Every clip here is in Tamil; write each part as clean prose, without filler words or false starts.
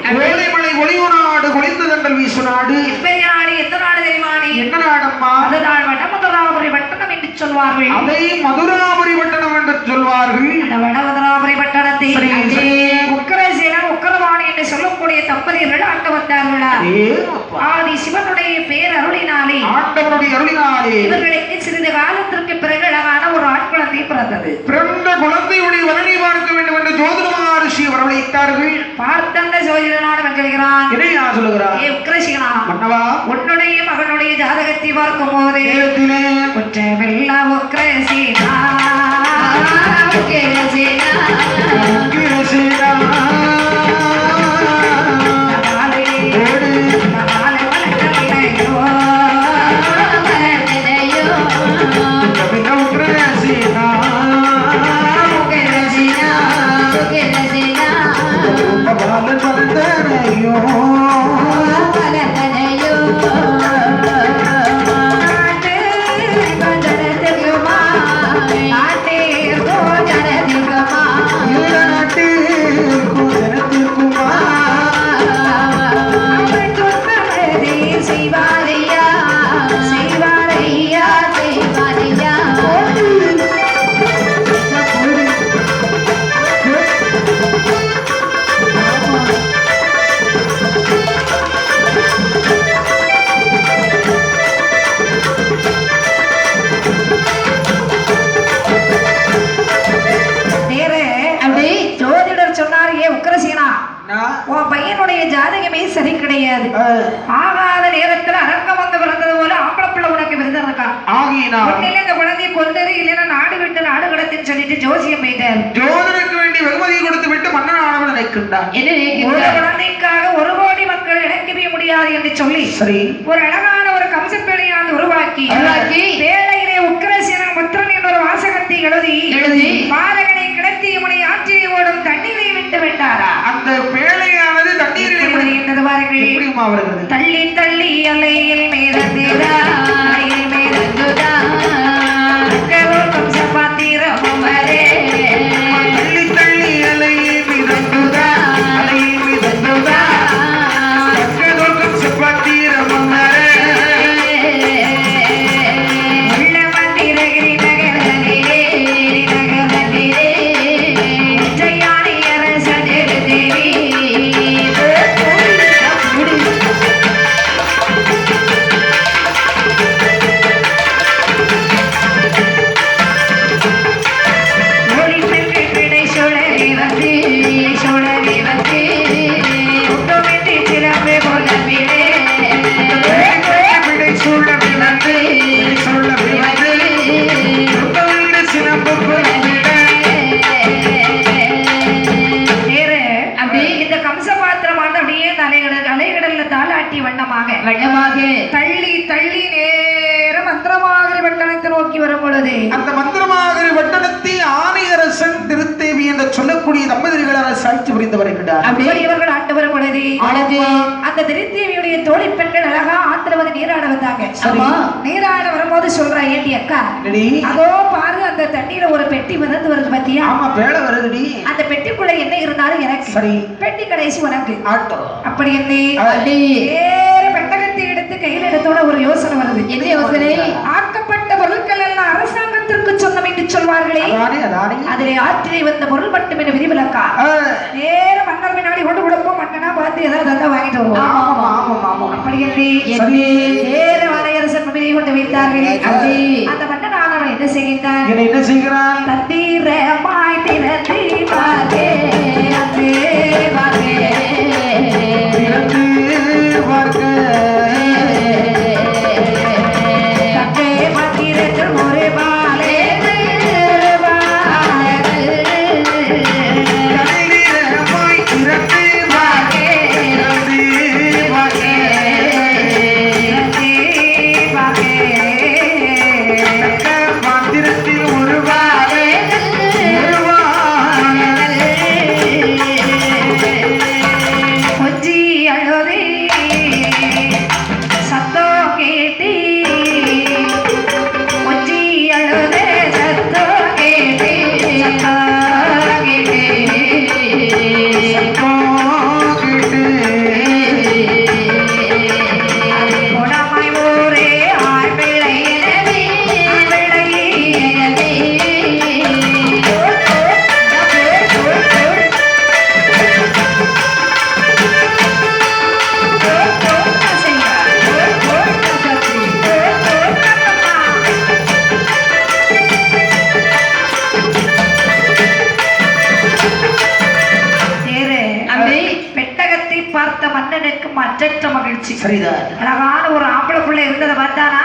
கோடைமலை ஒளிவு நாடு கொளிந்து தண்டல் வீசு நாடு எப்பெரிய நாடு எந்த நாடு தெரியுமானே என்ன நாடம்மா அதுதான் வடமதுராபுரி பட்டணம் என்று சொல்வார்கள் அதை மதுராபுரி பட்டணம் என்று சொல்வார்கள் அந்த வடமதுராபுரி பட்டணத்தை உக்கரசேனன் உக்கரவாணி என்று சொல்லக்கூடிய தம்பதியர்கள் ஆண்டு வந்தார்களா ஆதி சிவனுடைய பேர் அருளினாலே ஆண்டவருடைய அருளினாலே இவர்களுக்கு சிறிது காலத்திற்கு பிறகு அழகான ஒரு ஆண் குழந்தை பிறந்தது பிறந்த குழந்தையுடைய வரணி பார்க்க வேண்டும் என்று ஜோதிட மகரிஷி வரவழைத்தார்கள் பார்த்தந்த ஜோதிடனான சொல்கிறான் இதையா சொல்லுகிறார் உக்கரசேனா மன்னவா உன்னுடைய மகனுடைய ஜாதகத்தை பார்க்கும் போது குற்றமில்லா உக்கரசேனா பையனுடைய ஜாதகமே சரி கிடையாது ஆகாத நேரத்தில் அரங்கம் வந்து பிறந்தது போல ஆம்பளப்பிள்ளை உனக்கு விருந்திருக்கான் ஒன்னில இந்த குழந்தையை கொண்டது இல்லைன்னா நாடு விட்டு நாடு கடத்தின்னு சொல்லிட்டு ஜோசியம் போயிட்டார் ஜோதனுக்கு வேண்டி வெகுமதியை கொடுத்து விட்டு மன்னனானவன் நினைக்கின்றான் ஒரு குழந்தைக்காக 1 கோடி மக்கள் இணைக்கவே முடியாது என்று சொல்லி சரி ஒரு அழகான ஒரு கம்சப்பேழையாண்டு உருவாக்கி வேளையிலே உக்கிரசேனன் முத்திரன் என்ற ஒரு வாசகத்தை எழுதி பாலகனை கிடத்தி இவனை ஆற்றியை ஓடும் தண்ணீரை விட்டு விட்டாரா அந்த பேழையானது தண்ணீரில் என்னது பாருங்கள் எப்படிமா வருகிறது தள்ளி தள்ளி அலையில் மேலந்தேரா அலையில் மேலந்துதா கரோல் கம்சபாத்திரம் வரே தள்ளி தள்ளி அலையில் மேலந்துதா அலையில் மேலந்துதா கரோல் கம்சபாத்திரம் வரே உள்ள மந்திரகிரி நகரலே நகரலே ஜெயானி அரசனே தேவி தள்ளி தள்ளி நேர மந்திரமாகிரி பட்டணத்தை நோக்கி வரும் பொழுது அந்த மந்திரமாகிரி பட்டணத்தை ஆணையரசன் திருத்தேவி என்று சொல்லக்கூடிய தம்பதிகள் சாட்சி புரிந்து வருகிறார். இவர்கள் ஆண்டு வரும் பொழுது அந்த திருத்தேவியுடைய தோழி பெண்கள் அழகா ஆத்துல வந்து நீராட வந்தாங்க. நீராட வரும்போது சொல்றா, ஏண்டி அக்கா அதோ பாரு அந்த தண்ணீர ஒரு பெட்டி மிதந்து வருது பத்தியா? ஆமா, பேழை வருதுடி. அந்த பெட்டிக்குள்ள என்ன இருந்தாலும் எனக்கு சரி, பெட்டி கடைசி உனக்கு. அப்படி பெட்டகத்தை எடுத்து கையில் எடுத்தோட ஒரு யோசனை வருது. என்ன யோசனை? ஆக்கப்பட்ட பொருட்கள் எல்லாம் அரசாங்கத்திற்கு சொந்தம் என்று சொல்வார்களே, அதிலே ஆற்றிலே வந்த பொருள் மட்டும் என விதிவிலக்கா நேர மன்னர் பின்னாடி கொண்டு கொடுப்போம். மன்னனா பார்த்து ஏதாவது தந்தா வாங்கிட்டு வருவோம். அப்படி என்று நேர வரையரசன் முன்னிலை கொண்டு வைத்தார்கள். அந்த மன்னன் ஆனவன் என்ன செய்கின்றான்? தந்தீரமாய் திறந்து பாகே பார்த்த மன்னனுக்கு மற்றற்ற மகிழ்ச்சி. சரிதான். அழகான ஒரு ஆம்பளை பிள்ளை இருந்ததை பார்த்தானா,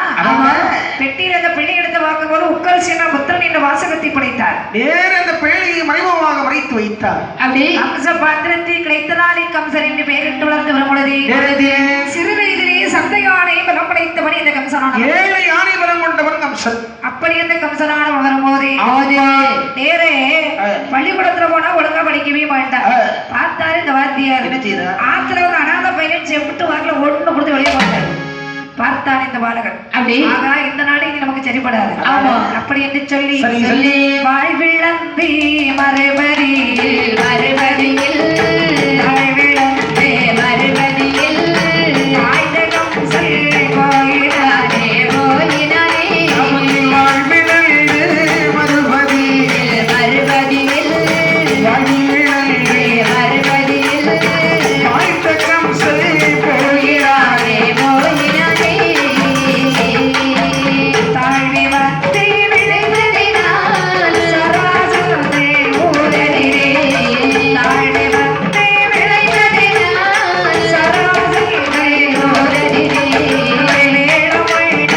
பெட்டியில அந்த பிள்ளை எடுத்து பார்க்கும் போது உக்கரசேன புத்திரன் என்ற வாசகத்தை படைத்தார். வேற அந்த பிள்ளையை மறைமுகமாக மறைத்து வைத்தார். அப்படி கம்ச பாத்திரத்தை கிடைத்ததாலே கம்சன் என்று பெயரிட்டு வளர்ந்து வரும் பொழுது சிறு வயதிலேயே சந்தையானை பலம் படைத்தவன் இந்த கம்சனான. 7 யானை பலம் கொண்டவன் கம்சன். அப்படி அந்த கம்சனான வரும்போது நேரே பள்ளிக்கூடத்துல போனா ஒழுங்கா படிக்கவே மாட்டார். பார்த்தாரு இந்த வாத்தியார் ஆத்துல ஒரு அனாத பையன் செப்பிட்டு வாக்குல ஒண்ணு கொடுத்து வெளியே போட்டார். பார்த்தார் இந்த பாலகன். அப்படி இந்த நாடு இது நமக்கு சரிபடாது. அப்படி என்று சொல்லி வாழ்விழந்தி மறுபடியில் மறுபடியில் வாழ்விழந்தே மறுபடியில் ஆயுதகம் செல் கோயிலானே கோயிலானே வாழ்விழந்து மறுபடியில் மறுபடியில் வாழ்விழந்தே மறுபடியில் ஆயுதகம் செல் கோயிலானே கோயிலானே தாழ்வி வந்தே விளைவதினால் சராசரமே ஊரலிலே தாழ்வி வந்தே விளைவதினால் சராசரமே ஊரலிலே வேளமுள்ள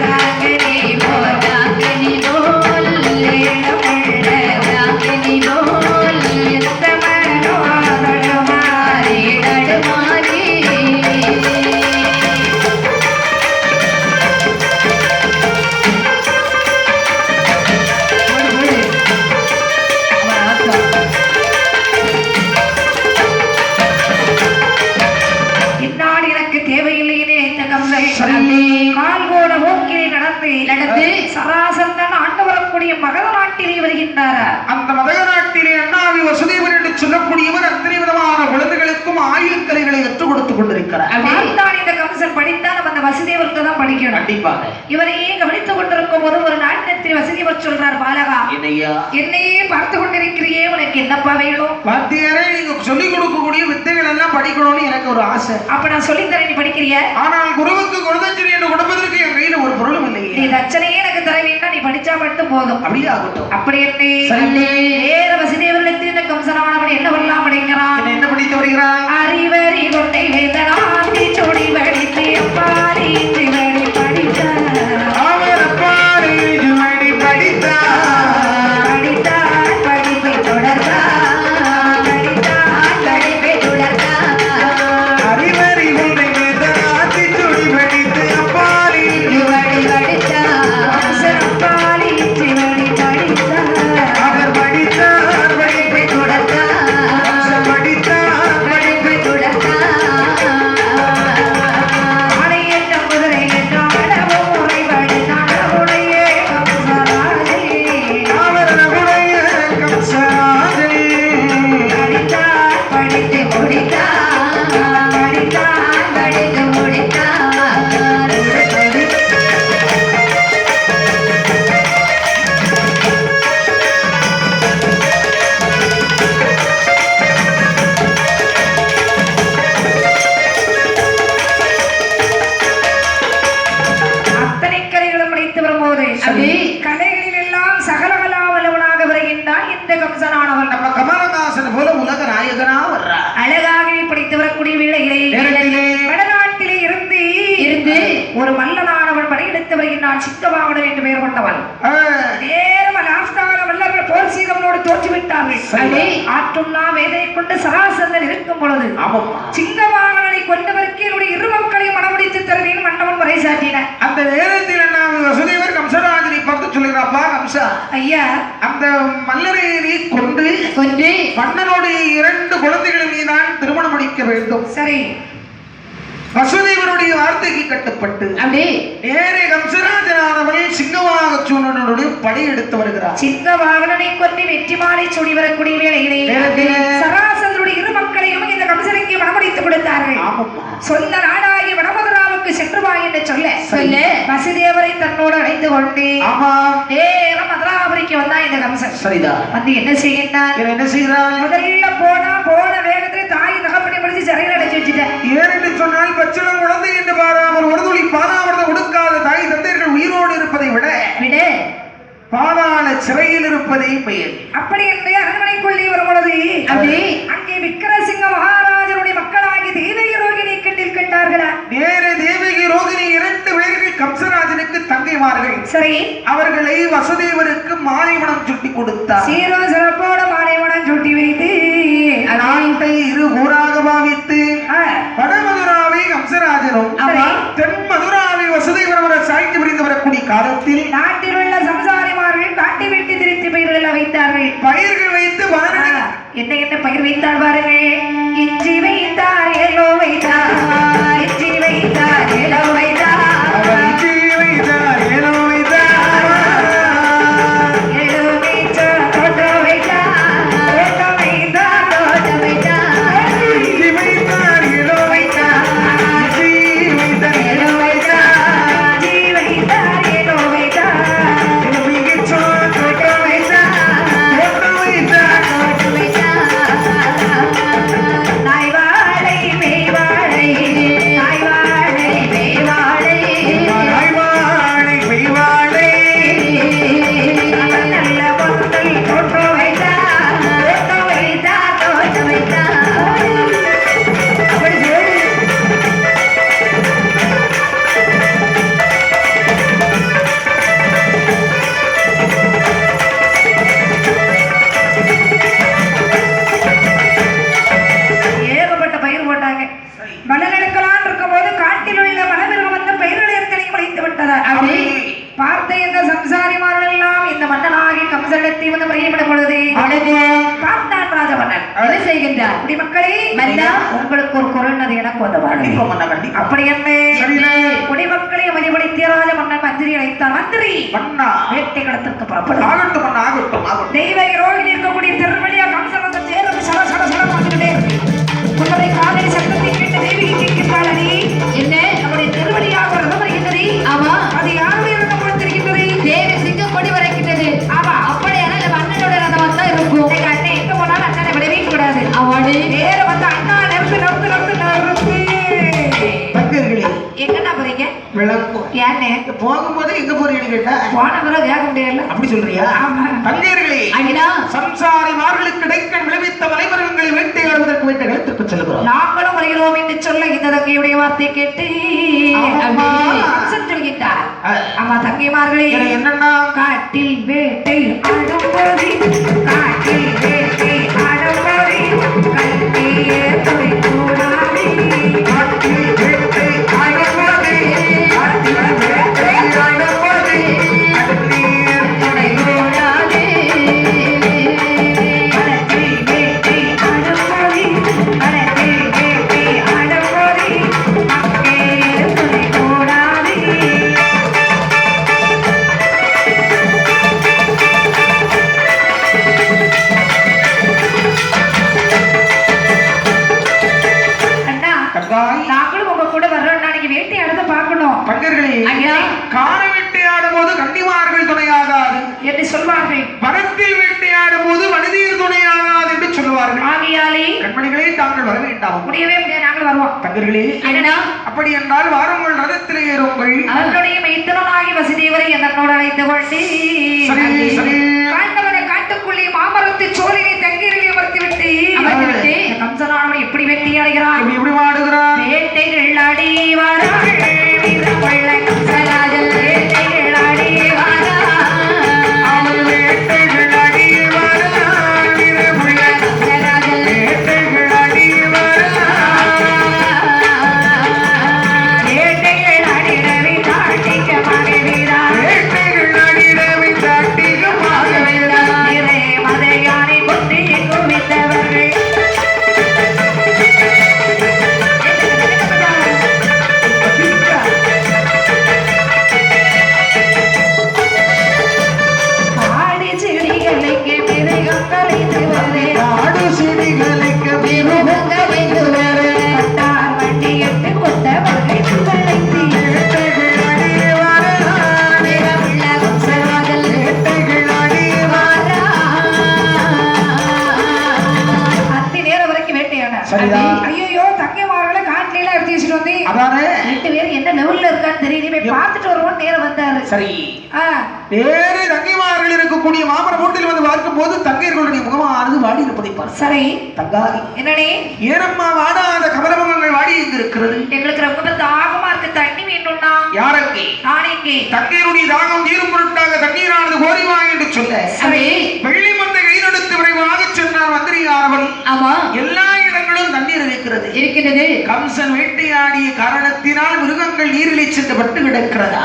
ராகினி போல் ராகினி போல் வேளமுள்ள ராகினி போல் எத்தமனோ தடுமாறி தடுமாறி இந்நாடு எனக்கு தேவையில்லையே இந்த கம்சன் கால் போன போக்கிலே நடந்து சராசரன் ஆண்டு வரக்கூடிய மகத நாட்டிலே வருகின்றாரா. அந்த மதக நாட்டிலே அண்ணாவி வசுதேவன் என்று சொல்லக்கூடியவர் அத்தனை விதமான குழந்தைகளுக்கும் ஆயுள் கலைகளை கற்றுக் கொடுத்துக் கொண்டிருக்கிறார். பார்த்தான் இந்த கம்சன் படித்தான் நம்ம அந்த வசுதேவருக்கு தான் படிக்கணும். கண்டிப்பாக இவரையே கவனித்துக் கொண்டிருக்கும் போது ஒரு நாட்டினத்தில் வசுதேவர் சொல்றார், பாலகா என்னையே பார்த்து கொண்டிருக்கிறியே, உனக்கு என்னப்பா வேணும்? வாத்தியாரே, நீங்க சொல்லிக் கொடுக்கக்கூடிய வித்தைகள் எல்லாம் படிக்கணும்னு எனக்கு ஒரு ஆசை. அப்ப நான் சொல்லித்தரேன், நீ படிக்கிறிய. ஆனால் குருவுக்கு குருதட்சணை என்று கொடுப்பதற்கு என் கையில ஒரு பொருளும் இல்லையே. நீ தட்சணையே எனக்கு தர வேண்டாம், நீ படிச்சா மட்டும் போதும். அப்படியே ஆகட்டும். அப்படி என்ன வேற வசுதேவரிடத்தில் இந்த கம்சனானவன் என்ன வரலாம் படிக்கிறான்? என்ன படித்து வருகிறான்? அறிவறி கொண்டை வேதனாதி சொடி படித்து அப்பாரி சிவடி படித்தார். அவர் அப்பாரி சிவடி படித்தார். படித்தார் படிப்பை தொடர்ந்தார். படித்தார் படிப்பை தொடர்ந்தார். அறிவறி கொண்டை வேதனாதி சொடி படித்து அப்பாரி சிவடி படித்தார். அப்பாரி சிவடி படித்தார். அவர் படித்தார் படிப்பை தொடர்ந்தார். படித்தார் படிப்பை தொடர்ந்தார். ஆணையற்ற குதிரை என்ற அளவு முறைப்படி நடவுடையே கம்சராஜே. அவர் நம்முடைய கம்சராஜே. படித்தார் படித்து முடித்தார். படித்தார் படித்து முடித்தார். அத்தனை கலைகளும் படித்து வரும்போது கலைகளில் எல்லாம் சகலகலாவல்லவனாக வருகின்றான் இந்த கம்சனானவன். நம்ம கமலஹாசன் போல உலக நாயகனா வர்றார். அழகாகவே படித்து வரக்கூடிய நேரத்திலே வேளையிலே வடநாட்டிலே இருந்து ஒரு மல்லனானவன் படையெடுத்து வருகின்றான். சித்தவாகடன் என்று பெயர் கொண்டவன். நேரம் லாஸ்டான வல்லவர்கள் போர் செய்தவனோடு தோற்றுவிட்டார்கள். ஆற்றும்னா வேதை கொண்டு சராசரன் இருக்கும் பொழுது சிங்கவாகனை கொண்டவருக்கு என்னுடைய இரு மக்களையும் மனமுடித்து தருவேன் மன்னவன் முறை சாட்டின. அந்த நேரத்தில் அண்ணாவி வசுதேவர் கம்சராஜனை பார்த்து சொல்லுகிறாப்பா, கம்சா ஐயா, அந்த மல்லரை நீ கொண்டு மன்னனுடைய 2 குழந்தைகளை நீ தான் திருமணம் முடிக்க வேண்டும். சரி. வசுதேவனுடைய வார்த்தைக்கு கட்டுப்பட்டு நேரே கம்சராஜனானவரை சிங்கவாக சூழனுடைய படையெடுத்து வருகிறார். சிங்கவாகனை கொண்டு வெற்றி மாலை சூடி வரக்கூடிய வேளையிலே சராசரனுடைய இரு மக்களையும் இந்த கம்சனுக்கு மனமுடித்து கொடுத்தார்கள். சொந்த நாடாகிய வடமதுராவுக்கு சென்று வா என்று சொல்ல வசுதேவரை தன்னோடு அழைத்து கொண்டு நேரம் மதுராபுரிக்கு வந்தா இந்த கம்சன். சரிதான். வந்து என்ன செய்கிறான்? முதல்ல போன வேகத்துல தாய் தகப்பனை முடிச்சு சிறையில் அடைச்சு வச்சுட்டேன். ஏனென்று சொன்னால் பச்சிளம் குழந்தை என்று பாராமல் ஒரு துளி பாதாமிரதம் கொடுக்காத தாய் தந்தையர்கள் உயிரோடு இருப்பதை விட பாதாள சிறையில் இருப்பதே பெயர். அப்படி என்று அரண்மனைக்குள்ளே வரும் பொழுது அங்கே விக்கிரசிங்க மகாராஜனுடைய மக்களாகி வசுதேவருக்கு மாலை மனம் சுட்டி கொடுத்தார். சீரோ சிறப்போட மாலை மனம் சுட்டி வைத்து நாட்டை இரு ஊராக பாவித்து வடமதுராவை கம்சராஜனும் தென் மதுராவை வசுதேவர சாய்த்து பிரிந்து வரக்கூடிய காலத்தில் நாட்டில் உள்ள சம்சாரிமார்கள் காட்டி வெட்டி திரித்து பயிர்கள் வைத்தார்கள். பயிர்கள் வைத்து என்ன என்ன பயிர் வைத்தார் பாருங்கள். இஞ்சி வைத்தார், ஏலோ வைத்தார், இஞ்சி வைத்தார், ஏலோ வைத்தார், இஞ்சி வைத்தார், ஏலோ வைத்தார், ஏலோ வைத்தார், தோட்டம் வைத்தார், தோட்டம் வைத்தார், தோட்டம் வைத்தார், இஞ்சி வைத்தார், ஏலோ வைத்தார், இஞ்சி வைத்தார், ஏலோ வைத்தார், இஞ்சி வைத்தார், ஏலோ வைத்தார், தோட்டம் வைத்தார், தோட்டம் வைத்தார், தோட்டம் வைத்தார். நாய் வாழை மேய் வாழை, நாய் வாழை மேய் வாழை, நாய் வாழை மெய் வாழை, நல்ல பொருட்கள் தோட்டம் வைத்தார், தோட்டம் வைத்தார், தோட்டம் வைத்தார். ஏகப்பட்ட பயிர் போட்டாங்க. வளநடுக்கலான் இருக்கும் போது காட்டில் உள்ள வனமிருகம் வந்து பயிர்களை எத்தனையும் அழித்து விட்டதா. அப்படி பார்த்த இந்த சம்சாரிமார்கள் எல்லாம் இந்த மன்னனாகி கம்சலத்தை வந்து முறையிடும் பொழுது பார்த்தான் ராஜமன்னன் என்ன செய்கின்றார். அப்படி மக்களே உங்களுக்கு ஒரு குரல் அது எனக்கு வந்தவாடு அப்படி என்ன குடிமக்களை மதிபடுத்திய ராஜமன்னன் மந்திரி அழைத்தார். மந்திரி வேட்டை கடத்திற்கு புறப்படும். தெய்வ ரோகிணி இருக்கக்கூடிய திருவள்ளியா கம்சன் வந்து தேர்வு சட சட சட பார்த்துக்கிட்டே உன்னுடைய காதலி சத்தத்தை கேட்ட தேவி கேட்கின்றாள். அடி என்ன நம்முடைய திருவடியாக வருகின்றது. ஆமா, அது யாருடைய ரதம் கொடுத்திருக்கின்றது? தேவி சிங்கம் கொடி வரைக்கின்றது. ஆமா, அப்படியான அண்ணனோட ரதம் தான் இருக்கும். அண்ணன் எங்க போனாலும் அண்ணனை விடவே கூடாது. அவனு நேர வந்து அண்ணா நெருப்பு நெருப்பு நெருப்பு நெருப்பு. எங்கண்ணா போறீங்க? விளக்கும் யாருன்னு போகும்போது எங்க போறீங்கன்னு கேட்டா போன பிறகு வேக முடியல. அப்படி சொல்றியா? தந்தையர்களே, சம்சாரிமார்களுக்கு இடைக்கண் விளைவித்த மலைமரங்களை வேட்டையாடுவதற்கு வேட்டைகளுக்கு செல்கிறோம். நாங்களும் வருகிறோம் என்று சொல்ல இந்த தங்கையுடைய வார்த்தை கேட்டு சொல்கின்றார். ஆமா தங்கைமார்களே, என்னன்னா காட்டில் வேட்டை ஆடும்போது, காட்டில் வேட்டை ஆடும்போது கல்வியே துணை கூடாது. காட்டில் வேட்டை ஆடும்போது, காட்டில் வேட்டை ஆடும்போது கல்வியே துணை கூடாது. காட்டில் வேட்டை ஆடும்போது, காட்டில் வேட்டை ஆடும்போது மக்களே துணை கூடாது. நாங்களும் உங்க கூட வர்றோம். நாளைக்கு வேட்டையாடுறத பார்க்கணும். பங்கர்களே, காண வேட்டையாடும் போது கன்னிமார்கள் துணையாகாது என்று சொல்வார்கள். வனத்தில் வேட்டையாடும் போது மனிதர் துணையாகாது என்று சொல்லுவார்கள். ஆகையாலே கண்மணிகளே, தாங்கள் வர வேண்டாம். முடியவே முடியாது, நாங்கள் வருவோம். பங்கர்களே, அப்படி என்றால் வாருங்கள், ரதத்தில் ஏறுங்கள். அவர்களுடைய மைத்தனாகி வசுதேவரை என்னோடு அழைத்து கொண்டு காண்டவனை காட்டுக்குள்ளே மாமரத்து சோழினை தங்கீரிலே அமர்த்திவிட்டு கம்சனானவனை எப்படி வேட்டையாடுகிறான், எப்படி வாடுகிறான். வேட்டைகள் ஆடி வாராள் வீரமுள்ள கம்சராஜன், வேட்டைகள் ஆடி வாராள், வேட்டைகள் ஆடி வாராள் வீரமுள்ள கம்சராஜன், வேட்டைகள் ஆடி வாராள், வேட்டைகள் ஆடிடவே தாட்டிக்கமாக வீராள், வேட்டைகள் ஆடிடவே தாட்டிக்கமாக வீராள், நிறை மதையானை கொண்டு குவித்தவர்கள் ஆடி செடிகளுக்கு மிருகம் கலைந்து வருது, ஆடு செடிகளுக்கு மிருகம் கலைந்து வருது, பட்டார் வண்டி எட்டு கொண்டவர்கள் கலைந்து வேட்டைகள் ஆடி வாராள் நிறமுள்ள கம்சராஜன், வேட்டைகள் ஆடி அத்தி நேரம் வரைக்கும் வேட்டையாட. சரிதான். ஐயோ தங்கைமார்களை காட்டில எடுத்து வச்சுட்டு வந்து அதானே 2 பேரும் என்ன லெவல்ல இருக்கான்னு தெரியல, பார்த்துட்டு வருவோம். நேரம் வந்தாரு. சரி, வேறு தங்கைமார்கள் இருக்கக்கூடிய மாமர மூட்டில் வந்து பார்க்கும் போது தங்கையர்களுடைய முகமானது வாடி இருப்பதை பார்த்து, சரி தங்காரி என்னனே ஏனம்மா வாடாத கமலமுகங்கள் வாடி இங்கு இருக்கிறது. எங்களுக்கு ரொம்ப தாகமா இருக்கு தண்ணி வேண்டும்னா யாருக்கு நாளைக்கு தண்ணீருடைய தாகம் தீரும் பொருட்டாக தண்ணீரானது கோரிவா என்று சொல்ல சரி வெள்ளி மந்த கைதெடுத்து விரைவாக சென்றார் மந்திரியானவன். ஆமா எல்லா இடங்களும் தண்ணீர் இருக்கிறது. கம்சன் வேட்டையாடிய காரணத்தினால் மிருகங்கள் நீரிலே சென்று பட்டு கிடக்கிறதா?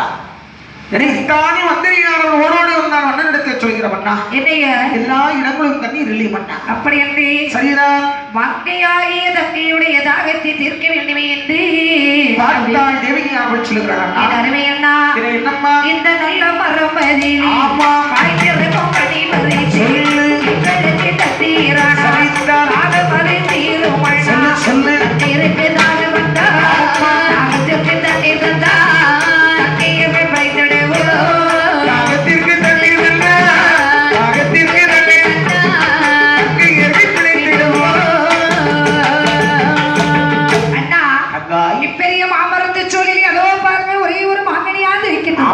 தானே மந்திரியானவன் ஓடோடு வந்தான். அண்ணனிடத்தில் சொல்கிற மன்னா என்னைய எல்லா இடங்களும் தண்ணீர் இல்லை மன்னா. அப்படி என்று சரிதான். மங்கையாகிய தங்கையுடைய தாகத்தை தீர்க்க வேண்டுமே என்று பார்த்தால் தேவகி அவள் சொல்லுகிறாள். அருமை அண்ணா என்னம்மா இந்த நல்ல மரமதிலே ஆமா காய்ச்சிருக்கும் கனி பறித்து எங்களுக்கு தத்தீரான தாகமதை தீரும் அண்ணா. சொல்லு தண்ணீருக்கு தாகம் வந்தா தாகத்திற்கு தண்ணீர் தந்தா தண்ணீரை வைத்திடுவோம். தாகத்திற்கு தண்ணீர் தந்தா தாகத்திற்கு தண்ணீர் தண்ணீரை பிழைத்திடுவோம். அண்ணா இப்பெரிய மாமரத்து சூழலில் அதோ பாருங்க ஒரே ஒரு மாங்கனியாக இருக்கின்றது.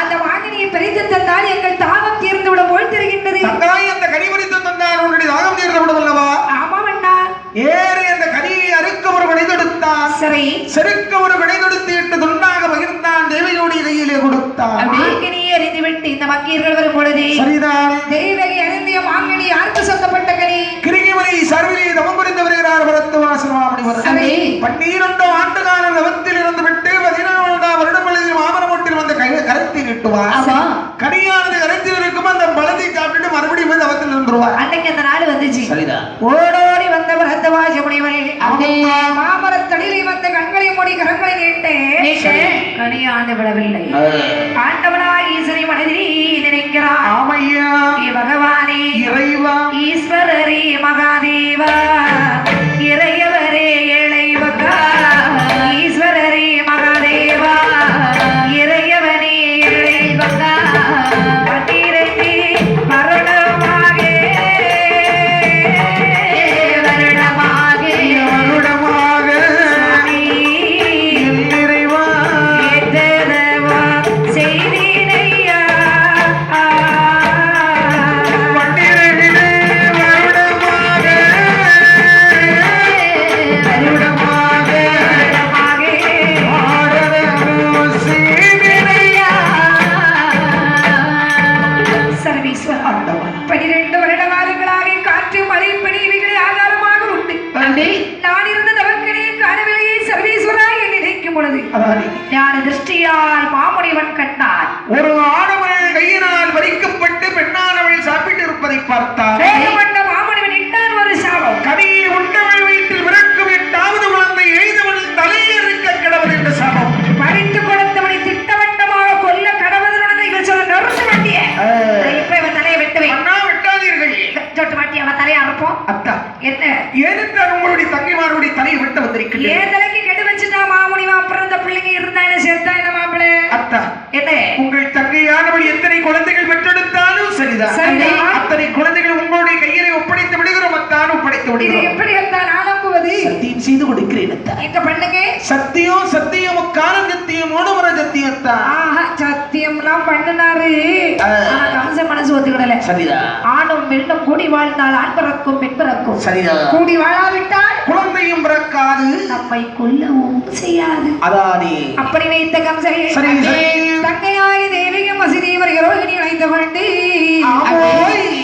அந்த மாங்கனியை பறித்து தந்தால் எங்கள் தாகம் தீர்ந்து விட போல் தெரிகின்றது. தந்தாய் அந்த கனி பறித்து தந்தார் உன்னுடைய தாகம் தீர்ந்து விடும் அல்லவா? ஆமாம் அண்ணா. ஏறி அந்த கனியை அறுக்க ஒரு விடைதொடுத்தான். சரி செருக்க ஒரு விடைதொடுத்து இட்டு துண்டாக பகிர்ந்தான். தேவியுடைய கையிலே கொடுத்தான். மாங்கனியை அறிந்துவிட்டு இந்த மக்கியர்கள் வரும் பொழுது சரிதான். தேவகி அறிந்திய மாங்கனி யாருக்கு சொந்தப்பட்ட கனி? கிரிகிமலை சர்விலே தவம் புரிந்து வருகிறார் பரத்துவாசன் மாமுனிவர். 12 ஆண்டு காலம் தவத்தில் இருந்து விட்டு 14ஆம் வருடம் பொழுது மாமரமொட்டில் வந்த கருத்தை நீட்டுவார். கனியானது கருத்தில் இருக்கும் அந்த பழத்தை சாப்பிட்டு மறுபடியும் தவத்தில் இருந்துருவார். அன்னைக்கு அந்த நாடு வந்துச்சு. சரிதான். ஓடோடி வந்த பரத்துவாச முனிவர் மாமரத்தடியில் வந்த கண்களை மூடி கரங்களை நீட்டு கனியாண்டு விடவில்லை. ஆண்டவனாய் ஈசனை மனதில் நினைக்கிறார். ஆமையா பகவானே இறைவா ஈஸ்வரரே மகாதேவா இறையவரே இளைவகா ஈஸ்வரரே மகாதேவா இறையவனே இளைவகா பட்டிரட்டி மரணமாக வருடமாக வருடமாக இறைவா ஏற்றதவா செய்தினையா 12 வருடமாக சர்வீஸ்வரன் 12 வருட காலங்களாக காற்று மழை பனி இவைகளை ஆதாரமாக உண்டு. நான் இருந்த தவக்கனையை காணவில்லையே சர்வீஸ்வரா என்று நினைக்கும் பொழுது ஞான திருஷ்டியால் மாமுனிவன் கண்டான். ஒரு ஆடவன் கையினால் வரிக்கப்பட்டு பெண்ணானவள் சாப்பிட்டு இருப்பதை பார்த்தார். மாமுனிவன் இட்டான் ஒரு சாபம். கனியை உண்டவள் வீட்டில் பிறக்கும் 8வது குழந்தை எழுதவன் தலையில் இருக்க கடவுள் என்ற சாபம். பறித்து கொடுத்தவனை திட்டவட்டமாக கொல்ல கடவுள் இவன் சொல்ல நொறுத்து மாட்டிய இப்ப இவன் தலையை வெட்டுவேன். அண்ணா வெட்டாதீர்கள். சொட்டு மாட்டி அவன் தலையை அறுப்போம். அத்தா என்ன ஏனென்றால் உங்களுடைய தங்கைமாருடைய தலையை வெட்ட வந்திருக்கிறேன். ஏன் தலைக்கு கெடு வச்சுட்டா மாமுனிவா? அப்புறம் இந்த பிள்ளைங்க இருந்தா என்ன சேர்த்தா என்ன மாப்பிள்ள? அத்தா என்ன உங்கள் தங்கையானவள் எத்தனை குழந்தைகள் பெற்றெடுத்தாலும் சரிதான். அத்தனை குழந்தைகள் உங்களுடைய கையிலே ஒப்படைத்து விடுகிறோம். அத்தான் ஒப்படைத்து இது விடுகிறோம். எப்படி இருந்தா நம்புவது? சத்தியம் செய்து கொடுக்கிறேன் அத்தா. எங்க பண்ணுங்க சத்தியம் சத்தியம் காலம் சத்தியம் ஓடுமுறை சத்தியத்தா. ஆஹா சத்தியம்லாம் பண்ணினாரு. கம்ச மனசு ஒத்துக்கிடல. சரிதான். ஆணும் பெண்ணும் கூடி வாழ்ந்தால் ஆண் பிறக்கும் பெண் பிறக்கும். சரிதான். கூடி வாழாவிட்டால் குழந்தையும் பிறக்காது, நம்மை கொல்லவும் செய்யாது. அதானே அப்படி வைத்த கம்சகே சரி சரி. தங்கையாகி தேவகியும் வசுதேவர் ரோகிணி வைத்து கொண்டு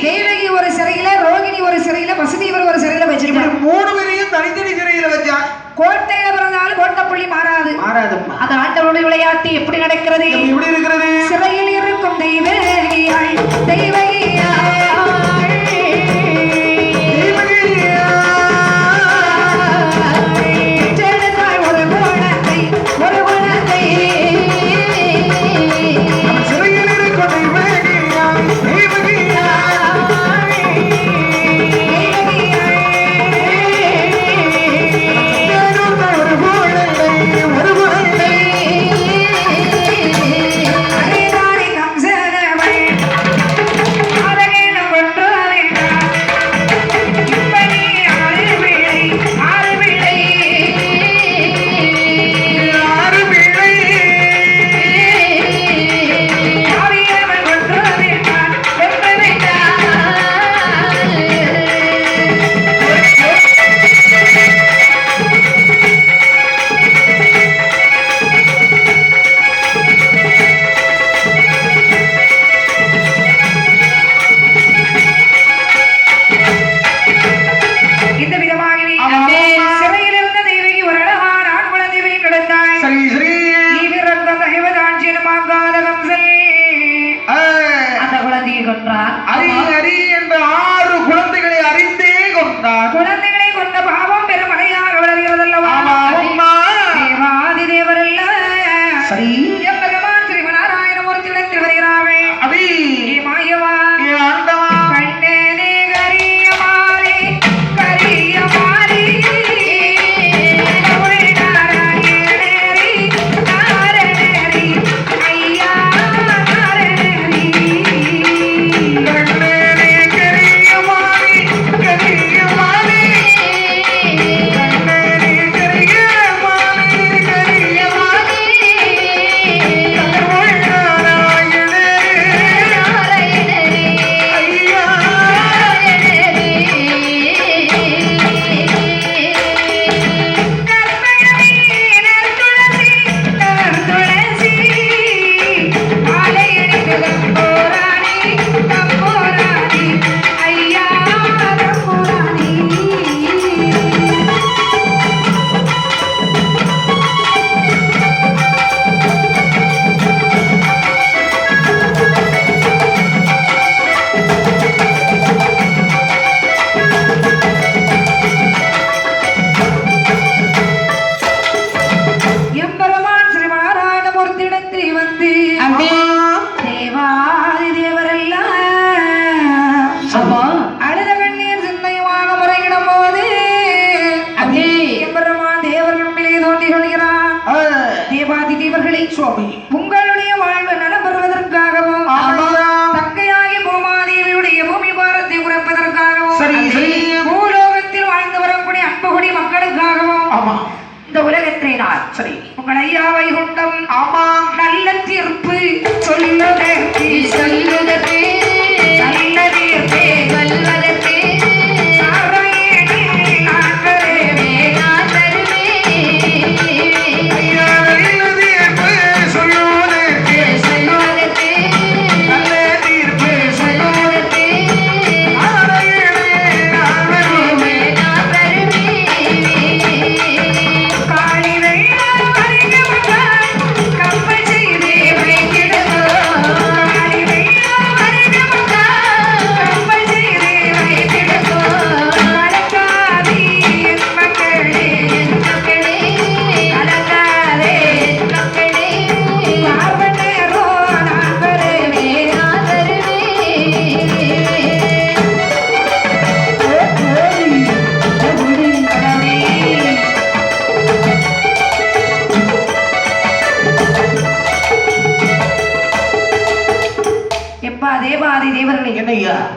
தேவகி ஒரு சிறையில ரோகிணி ஒரு சிறையில வசுதேவர் ஒரு சிறையில வச்சிருக்காங்க. 3 பேரையும் தனித்தனி சிறையில வச்சா கோட்டையில பிறந்தாலும் கோட்டப்புள்ளி மாறாது. மாறாதம்மா. அது ஆண்டவருடைய விளையாட்டு எப்படி நடக்கிறது? எப்படி இருக்கிறது? சிறையில் இருக்கும் தெய்வகியாய் தெய்வகியாய் ஒரு குழந்தை ஒரு குழந்தை சிறையில் இருக்கும் தெய்வகியாய் தெய்வகியாய் ஒரு குழந்தை அரைதாரி கம்சனவள் கொண்டார். குழந்தைகளை கொண்ட பாவம் பெருமழையாக வளர்கிறதல்லவா? தேவாதி தேவரல்ல சரி எம்பெருமான் ஸ்ரீமநாராயணமூர்த்தி இடத்தில் வருகிறாவே அடி மாயவா ஆண்டவா கண்டேனே கரியமாரி கரியமாரி உங்களுடைய வாழ்வு நலம் பெறுவதற்காகவும் தங்கையாகி பூமாதேவியுடைய பூமி பாரத்தை குறைப்பதற்காகவும் பூலோகத்தில் வாழ்ந்து வரக்கூடிய அன்புகுடி மக்களுக்காகவும் இந்த உலகத்தை நான் சரி உங்கள் ஐயா வைகுண்டம் நல்ல தீர்ப்பு சொல்லுதற்கு நல்ல தீர்ப்பே வல்வதற்கு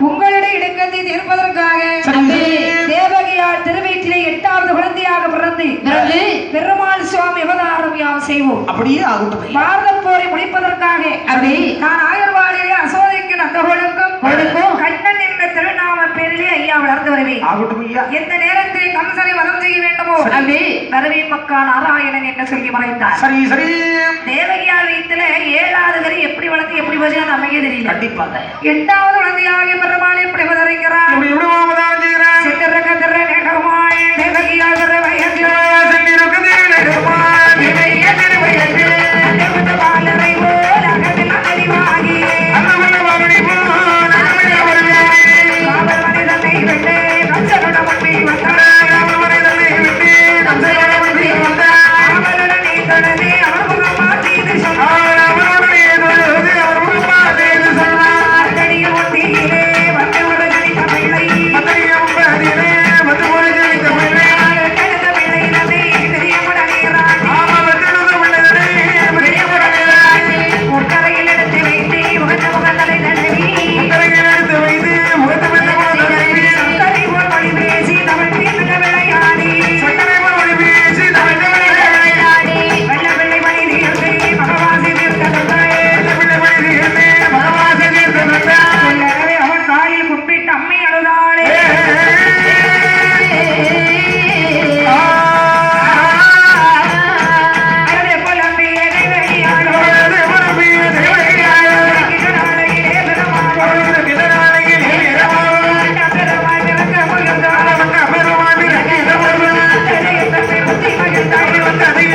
உங்களுடைய இடக்கத்தை தீர்ப்பதற்காக தேவகியார் திருவயிற்றிலே 8வது குழந்தையாக பிறந்து பெருமாள் சுவாமி அவதாரம் யாம் செய்வோம். அப்படியே ஆகட்டும். பாரத போரை முடிப்பதற்காக நான் ஆயர்வாடியிலே அசோதைக்கு நந்தகோளுக்கும் கண்ணன் என்ற திருநாம பேரிலே ஐயா வளர்ந்து வருவேன். ஆகட்டும் ஐயா. எந்த நேரத்தில் கம்சனை வதம் செய்ய வேண்டுமோ வரவேன் மக்கா நாராயணன் என்று சொல்லி மறைந்தார். சரி சரி. தேவகியார் வயிற்றில 7வது கறி எப்படி வளர்த்து எப்படி வச்சு நமக்கே தெரியல. கண்டிப்பாக 8வது குழந்தையாக பெருமாள் எப்படி அவதரிக்கிறார்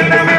Thank you.